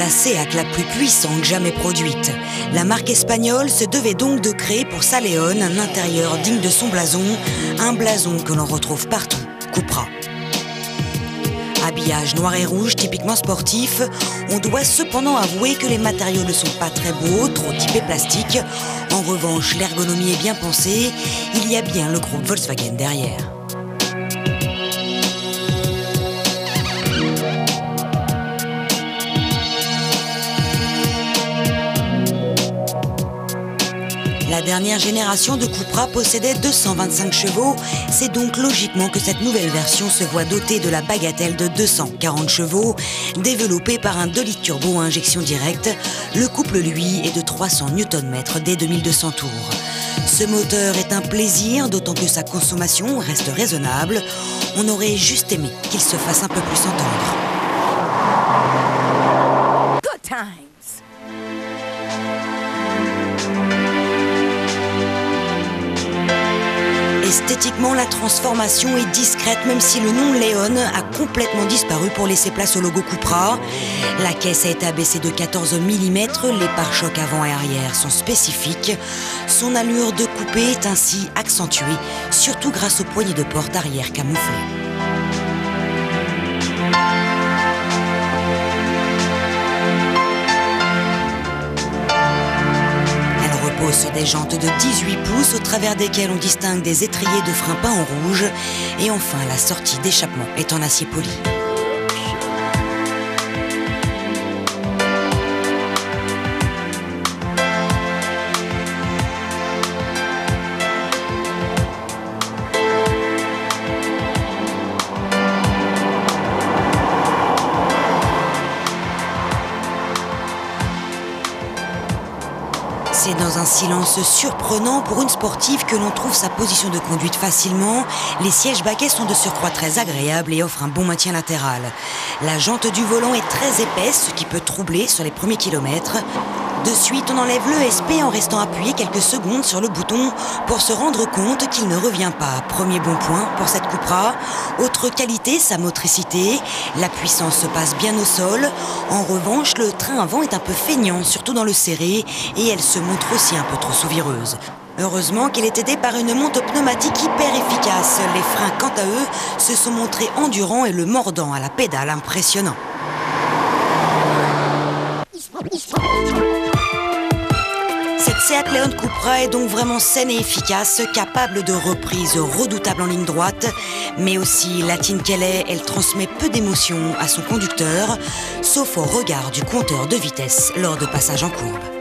la Seat la plus puissante jamais produite. La marque espagnole se devait donc de créer pour sa León un intérieur digne de son blason, un blason que l'on retrouve partout, Cupra. Habillage noir et rouge typiquement sportif, on doit cependant avouer que les matériaux ne sont pas très beaux, trop typés plastique. En revanche, l'ergonomie est bien pensée, il y a bien le groupe Volkswagen derrière. La dernière génération de Cupra possédait 225 chevaux, c'est donc logiquement que cette nouvelle version se voit dotée de la bagatelle de 240 chevaux, développée par un 2 litres turbo à injection directe. Le couple, lui, est de 300 Nm dès 2200 tours. Ce moteur est un plaisir, d'autant que sa consommation reste raisonnable. On aurait juste aimé qu'il se fasse un peu plus entendre. Good times. Esthétiquement, la transformation est discrète, même si le nom León a complètement disparu pour laisser place au logo Cupra. La caisse a été abaissée de 14 mm, les pare-chocs avant et arrière sont spécifiques. Son allure de coupé est ainsi accentuée, surtout grâce aux poignées de porte arrière camouflées. Sur des jantes de 18 pouces au travers desquelles on distingue des étriers de frein peints en rouge. Et enfin, la sortie d'échappement est en acier poli. C'est dans un silence surprenant pour une sportive que l'on trouve sa position de conduite facilement. Les sièges baquets sont de surcroît très agréables et offrent un bon maintien latéral. La jante du volant est très épaisse, ce qui peut troubler sur les premiers kilomètres. De suite, on enlève l'ESP en restant appuyé quelques secondes sur le bouton pour se rendre compte qu'il ne revient pas. Premier bon point pour cette Cupra. Autre qualité, sa motricité. La puissance se passe bien au sol. En revanche, le train avant est un peu feignant, surtout dans le serré, et elle se montre aussi un peu trop souvireuse. Heureusement qu'elle est aidée par une monte pneumatique hyper efficace. Les freins, quant à eux, se sont montrés endurants et le mordant à la pédale impressionnant. Cette Seat León Cupra est donc vraiment saine et efficace, capable de reprises redoutables en ligne droite, mais aussi latine qu'elle est, elle transmet peu d'émotion à son conducteur, sauf au regard du compteur de vitesse lors de passages en courbe.